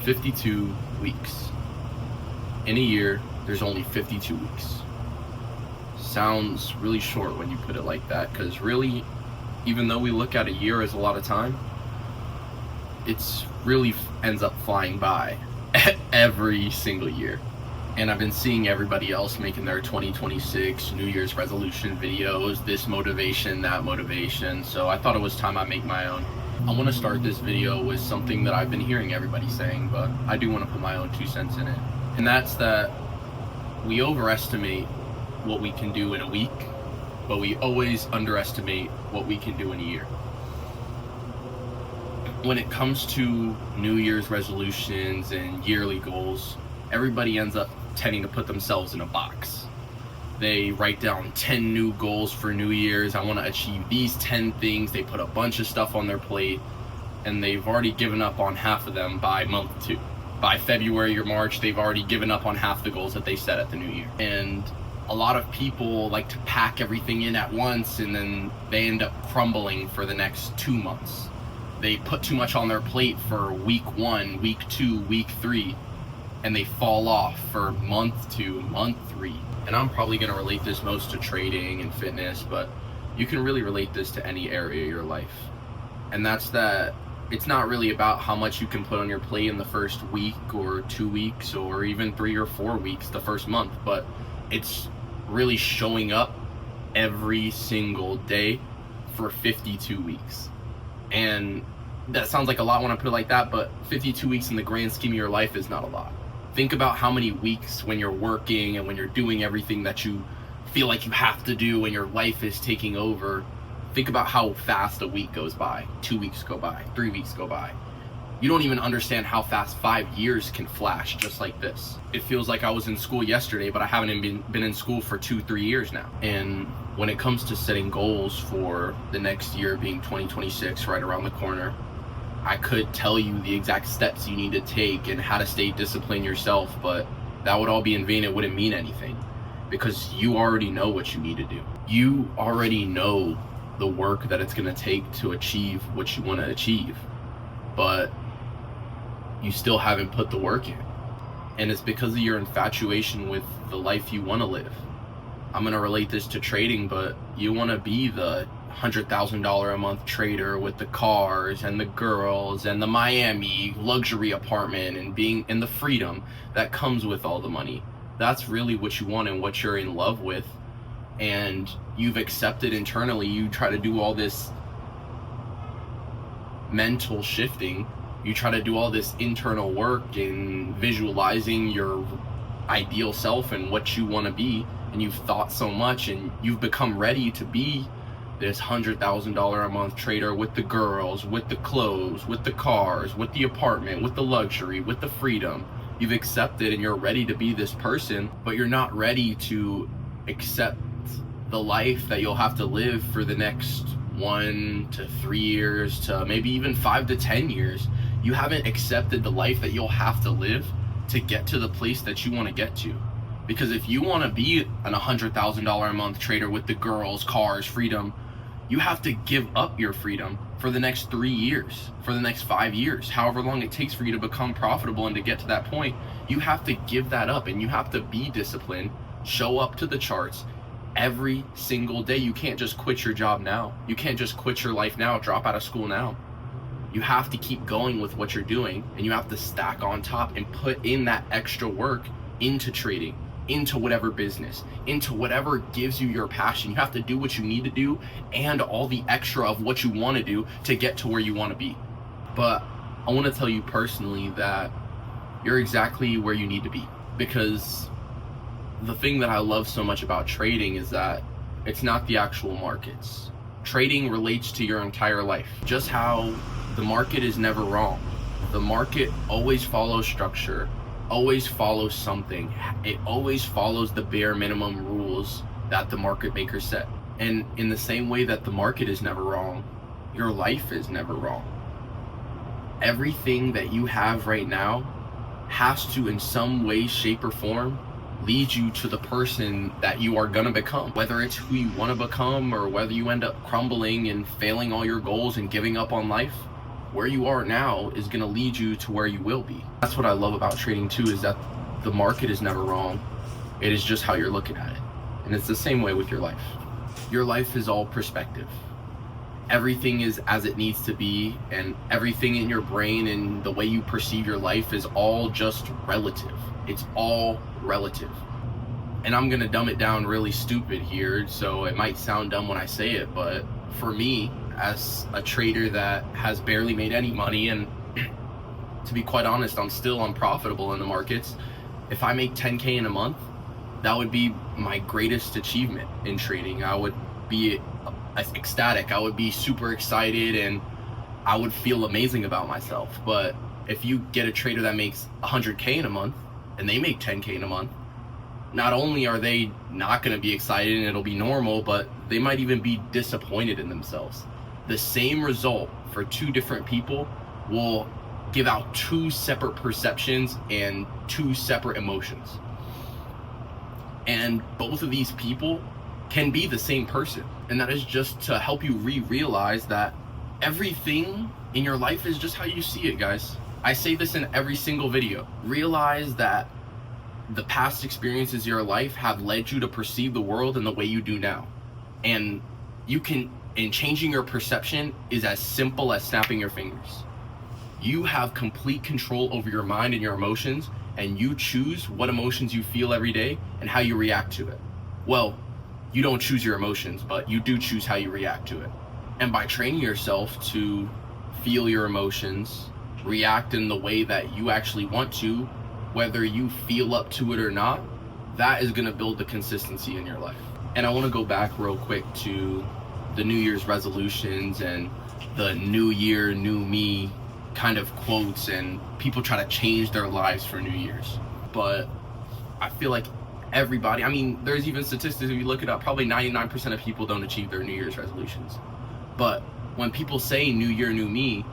52 weeks. In a year, there's only 52 weeks. Sounds really short when you put it like that, because really, even though we look at a year as a lot of time, it's really ends up flying by every single year. And I've been seeing everybody else making their 2026 New Year's resolution videos, this motivation, that motivation, so I thought it was time I make my own. I want to start this video with something that I've been hearing everybody saying, but I do want to put my own 2 cents in it. And that's that we overestimate what we can do in a week, but we always underestimate what we can do in a year. When it comes to New Year's resolutions and yearly goals, everybody ends up tending to put themselves in a box. They write down 10 new goals for New Year's. I want to achieve these 10 things. They put a bunch of stuff on their plate, and they've already given up on half of them by month 2. By February or March, they've already given up on half the goals that they set at the new year. And a lot of people like to pack everything in at once, and then they end up crumbling for the next 2 months. They put too much on their plate for week 1, week 2, week 3, and they fall off for month 2, month 3. And I'm probably going to relate this most to trading and fitness, but you can really relate this to any area of your life. And that's that it's not really about how much you can put on your plate in the first week or 2 weeks or even 3 or 4 weeks the first month, but it's really showing up every single day for 52 weeks. And that sounds like a lot when I put it like that, but 52 weeks in the grand scheme of your life is not a lot. Think about how many weeks when you're working and when you're doing everything that you feel like you have to do and your life is taking over. Think about how fast a week goes by, 2 weeks go by, 3 weeks go by. You don't even understand how fast 5 years can flash just like this. It feels like I was in school yesterday, but I haven't even been in school for 2-3 years now. And when it comes to setting goals for the next year being 2026 right around the corner, I could tell you the exact steps you need to take and how to stay disciplined yourself, but that would all be in vain. It wouldn't mean anything because you already know what you need to do. You already know the work that it's going to take to achieve what you want to achieve, but you still haven't put the work in. And it's because of your infatuation with the life you want to live. I'm going to relate this to trading, but you want to be the $100,000 a month trader with the cars and the girls and the Miami luxury apartment and being in the freedom that comes with all the money. That's really what you want and what you're in love with. And you've accepted internally. You try to do all this mental shifting. You try to do all this internal work in visualizing your ideal self and what you want to be. And you've thought so much and you've become ready to be this $100,000 a month trader with the girls, with the clothes, with the cars, with the apartment, with the luxury, with the freedom. You've accepted and you're ready to be this person, but you're not ready to accept the life that you'll have to live for the next 1 to 3 years to maybe even 5 to 10 years. You haven't accepted the life that you'll have to live to get to the place that you want to get to. Because if you want to be an $100,000 a month trader with the girls, cars, freedom, you have to give up your freedom for the next 3 years, for the next 5 years, however long it takes for you to become profitable and to get to that point. You have to give that up and you have to be disciplined, show up to the charts every single day. You can't just quit your job now. You can't just quit your life now, drop out of school now. You have to keep going with what you're doing and you have to stack on top and put in that extra work into trading, into whatever business, into whatever gives you your passion. You have to do what you need to do and all the extra of what you want to do to get to where you want to be. But I want to tell you personally that you're exactly where you need to be, because the thing that I love so much about trading is that it's not the actual markets. Trading relates to your entire life. Just how the market is never wrong. The market always follows structure, always follows something. It always follows the bare minimum rules that the market maker set. And in the same way that the market is never wrong, your life is never wrong. Everything that you have right now has to, in some way, shape, or form, lead you to the person that you are gonna become. Whether it's who you wanna become or whether you end up crumbling and failing all your goals and giving up on life, where you are now is going to lead you to where you will be. That's what I love about trading too, is that the market is never wrong. It is just how you're looking at it. And it's the same way with your life. Your life is all perspective. Everything is as it needs to be, and everything in your brain and the way you perceive your life is all just relative. It's all relative. And I'm gonna dumb it down really stupid here, so it might sound dumb when I say it, but for me, as a trader that has barely made any money, and to be quite honest, I'm still unprofitable in the markets, if I make 10K in a month, that would be my greatest achievement in trading. I would be ecstatic. I would be super excited, and I would feel amazing about myself. But if you get a trader that makes 100K in a month and they make 10K in a month, not only are they not going to be excited and it'll be normal, but they might even be disappointed in themselves. The same result for two different people will give out two separate perceptions and two separate emotions. And both of these people can be the same person. And that is just to help you realize that everything in your life is just how you see it, guys. I say this in every single video. Realize that the past experiences of your life have led you to perceive the world in the way you do now. And changing your perception is as simple as snapping your fingers. You have complete control over your mind and your emotions, and you choose what emotions you feel every day and how you react to it. Well, you don't choose your emotions, but you do choose how you react to it. And by training yourself to feel your emotions, react in the way that you actually want to, whether you feel up to it or not, that is gonna build the consistency in your life. And I wanna go back real quick to the New Year's resolutions and the new year, new me kind of quotes, and people try to change their lives for New Year's. But I feel like everybody, I mean, there's even statistics, if you look it up, probably 99% of people don't achieve their New Year's resolutions. But when people say new year, new me,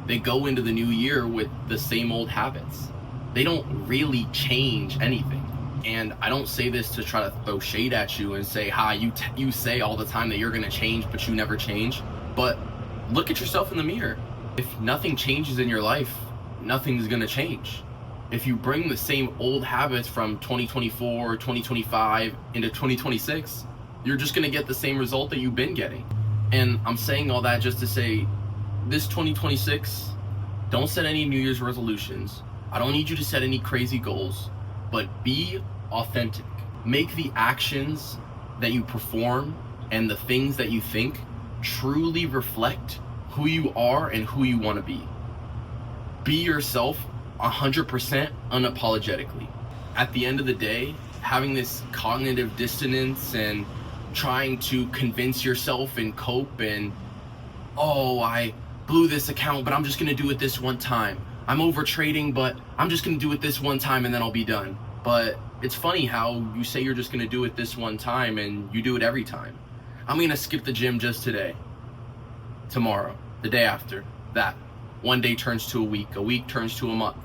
they go into the new year with the same old habits. They don't really change anything. And I don't say this to try to throw shade at you and say, you say all the time that you're gonna change, but you never change. But look at yourself in the mirror. If nothing changes in your life, nothing's gonna change. If you bring the same old habits from 2024, 2025 into 2026, you're just gonna get the same result that you've been getting. And I'm saying all that just to say, this 2026, don't set any New Year's resolutions. I don't need you to set any crazy goals, but be authentic. Make the actions that you perform and the things that you think truly reflect who you are and who you want to be. Be yourself 100% unapologetically. At the end of the day, having this cognitive dissonance and trying to convince yourself and cope and, oh, I blew this account, but I'm just gonna do it this one time. I'm over trading, but I'm just gonna do it this one time and then I'll be done. But it's funny how you say you're just gonna do it this one time and you do it every time. I'm gonna skip the gym just today. Tomorrow, the day after, that. One day turns to a week turns to a month.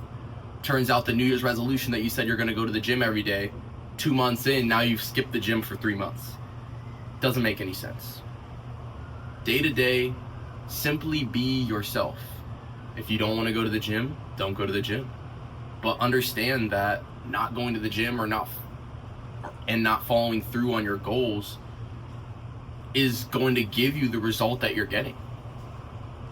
Turns out the New Year's resolution that you said you're gonna go to the gym every day, 2 months in, now you've skipped the gym for 3 months. Doesn't make any sense. Day to day, simply be yourself. If you don't want to go to the gym, don't go to the gym. But understand that not going to the gym or not following through on your goals is going to give you the result that you're getting.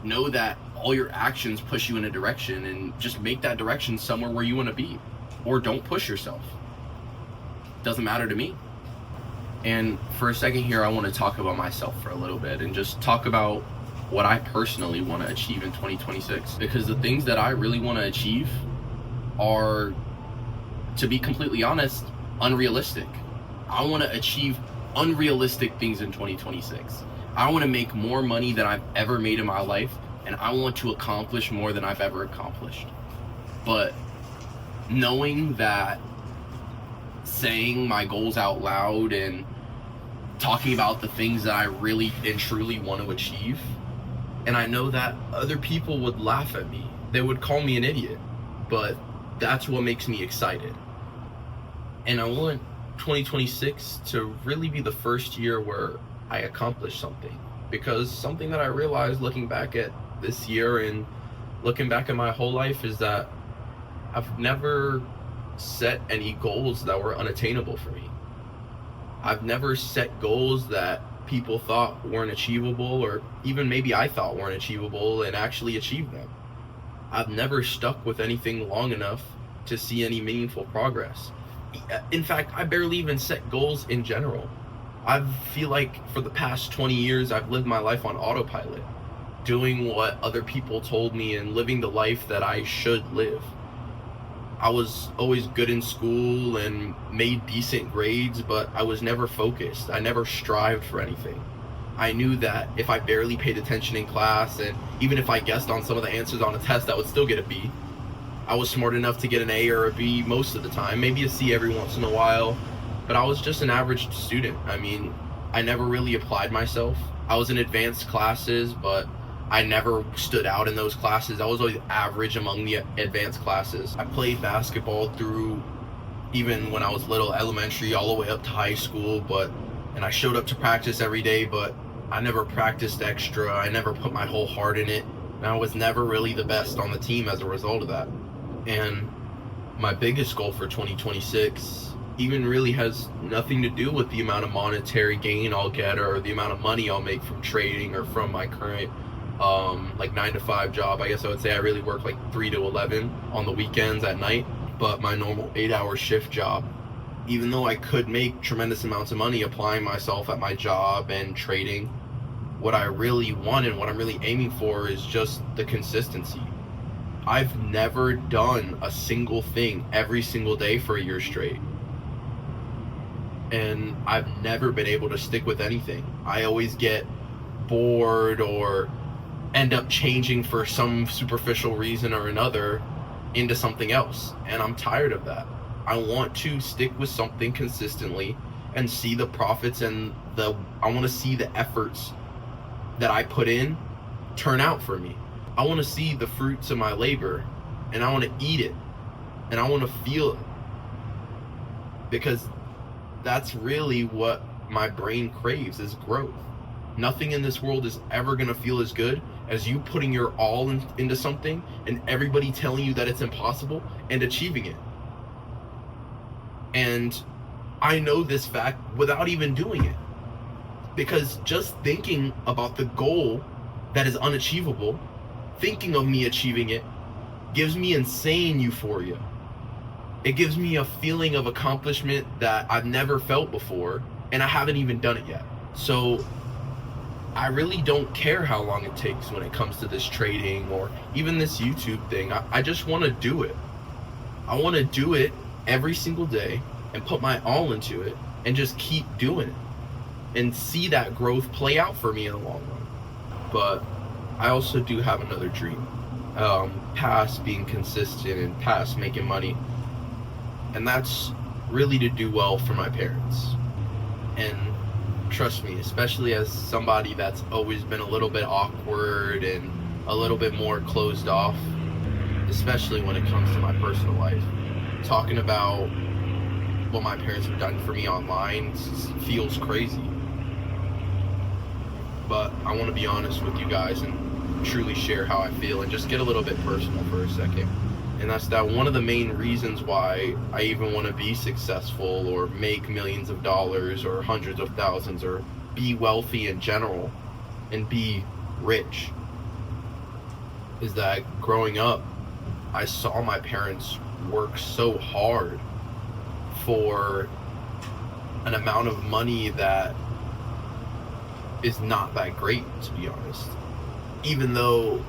Know that all your actions push you in a direction, and just make that direction somewhere where you want to be. Or don't push yourself. Doesn't matter to me. And for a second here, I want to talk about myself for a little bit and just talk about what I personally want to achieve in 2026. Because the things that I really want to achieve are, to be completely honest, unrealistic. I want to achieve unrealistic things in 2026. I want to make more money than I've ever made in my life, and I want to accomplish more than I've ever accomplished. But knowing that saying my goals out loud and talking about the things that I really and truly want to achieve, and I know that other people would laugh at me. They would call me an idiot, but that's what makes me excited. And I want 2026 to really be the first year where I accomplish something. Because something that I realized looking back at this year and looking back at my whole life, is that I've never set any goals that were unattainable for me. I've never set goals that people thought weren't achievable, or even maybe I thought weren't achievable, and actually achieved them. I've never stuck with anything long enough to see any meaningful progress. In fact, I barely even set goals in general. I feel like for the past 20 years, I've lived my life on autopilot, doing what other people told me and living the life that I should live. I was always good in school and made decent grades, but I was never focused. I never strived for anything. I knew that if I barely paid attention in class, and even if I guessed on some of the answers on a test, I would still get a B. I was smart enough to get an A or a B most of the time, maybe a C every once in a while, but I was just an average student. I mean, I never really applied myself. I was in advanced classes, but I never stood out in those classes. I was always average among the advanced classes. I played basketball through, even when I was little, elementary, all the way up to high school, and I showed up to practice every day, but I never practiced extra. I never put my whole heart in it, and I was never really the best on the team as a result of that. And my biggest goal for 2026 even really has nothing to do with the amount of monetary gain I'll get or the amount of money I'll make from trading or from my current 9-to-5 job. I guess I would say I really work like 3 to 11 on the weekends at night, but my normal 8-hour shift job, even though I could make tremendous amounts of money applying myself at my job and trading, what I really want and what I'm really aiming for is just the consistency. I've never done a single thing every single day for a year straight, and I've never been able to stick with anything. I always get bored or end up changing for some superficial reason or another into something else, and I'm tired of that. I want to stick with something consistently and see the profits, and I want to see the efforts that I put in turn out for me. I want to see the fruits of my labor, and I want to eat it, and I want to feel it, because that's really what my brain craves, is growth. Nothing in this world is ever going to feel as good as you putting your all into something and everybody telling you that it's impossible and achieving it. And I know this fact without even doing it, because just thinking about the goal that is unachievable, thinking of me achieving it, gives me insane euphoria. It gives me a feeling of accomplishment that I've never felt before, and I haven't even done it yet. So I really don't care how long it takes when it comes to this trading or even this YouTube thing. I just want to do it. I want to do it every single day and put my all into it and just keep doing it and see that growth play out for me in the long run. But I also do have another dream, past being consistent and past making money, and that's really to do well for my parents. And trust me, especially as somebody that's always been a little bit awkward and a little bit more closed off, especially when it comes to my personal life, talking about what my parents have done for me online feels crazy. But I want to be honest with you guys and truly share how I feel and just get a little bit personal for a second. And that's that one of the main reasons why I even want to be successful or make millions of dollars or hundreds of thousands or be wealthy in general and be rich, is that growing up, I saw my parents work so hard for an amount of money that is not that great, to be honest. Even though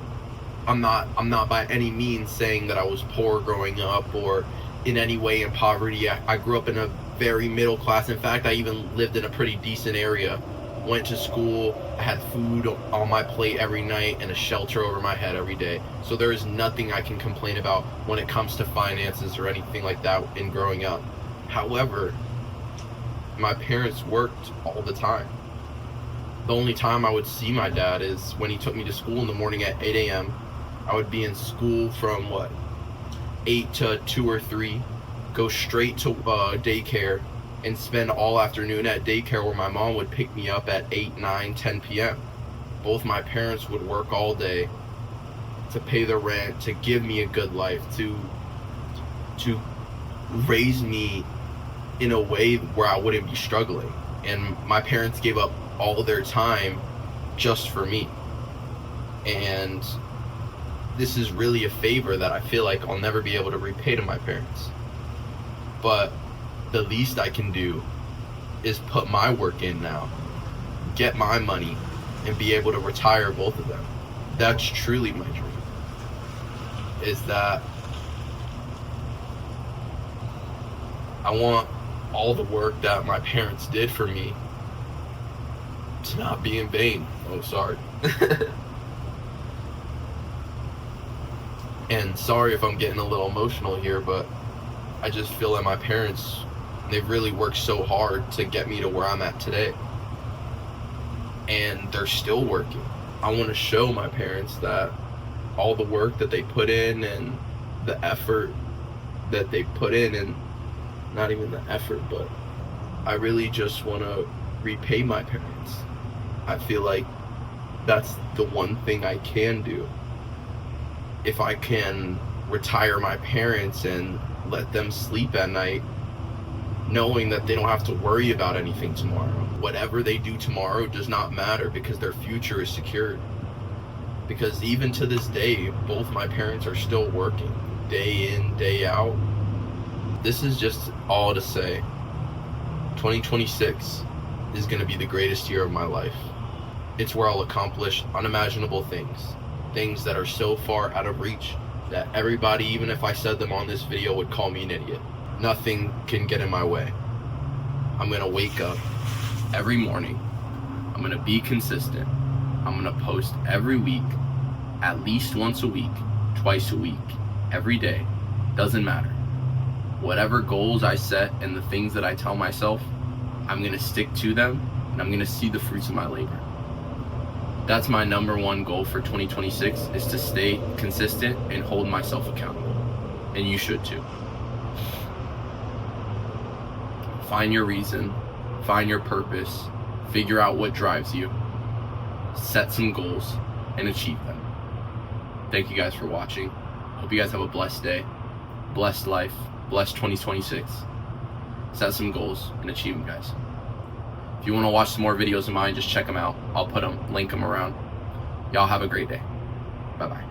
I'm not by any means saying that I was poor growing up or in any way in poverty. I grew up in a very middle class. In fact, I even lived in a pretty decent area. Went to school, I had food on my plate every night and a shelter over my head every day. So there is nothing I can complain about when it comes to finances or anything like that in growing up. However, my parents worked all the time. The only time I would see my dad is when he took me to school in the morning at 8 a.m. I would be in school from 8 to 2 or 3, go straight to daycare and spend all afternoon at daycare, where my mom would pick me up at 8, 9, 10 p.m. Both my parents would work all day to pay the rent, to give me a good life, to raise me in a way where I wouldn't be struggling. And my parents gave up all their time just for me. And this is really a favor that I feel like I'll never be able to repay to my parents. But the least I can do is put my work in now, get my money, and be able to retire both of them. That's truly my dream. Is that I want all the work that my parents did for me to not be in vain. Oh, sorry. And sorry if I'm getting a little emotional here, but I just feel like my parents, they've really worked so hard to get me to where I'm at today. And they're still working. I want to show my parents that all the work that they put in and the effort that they put in, and not even the effort, but I really just want to repay my parents. I feel like that's the one thing I can do. If I can retire my parents and let them sleep at night, knowing that they don't have to worry about anything tomorrow. Whatever they do tomorrow does not matter because their future is secured. Because even to this day, both my parents are still working, day in, day out. This is just all to say, 2026 is going to be the greatest year of my life. It's where I'll accomplish unimaginable things. Things that are so far out of reach that everybody, even if I said them on this video, would call me an idiot. Nothing can get in my way. I'm gonna wake up every morning. I'm gonna be consistent. I'm gonna post every week, at least once a week, twice a week, every day. Doesn't matter. Whatever goals I set and the things that I tell myself, I'm gonna stick to them, and I'm gonna see the fruits of my labor. That's my number one goal for 2026, is to stay consistent and hold myself accountable. And you should too. Find your reason, find your purpose, figure out what drives you, set some goals, and achieve them. Thank you guys for watching. Hope you guys have a blessed day, blessed life, blessed 2026. Set some goals and achieve them, guys. If you want to watch some more videos of mine, just check them out. I'll put them, link them around. Y'all have a great day. Bye-bye.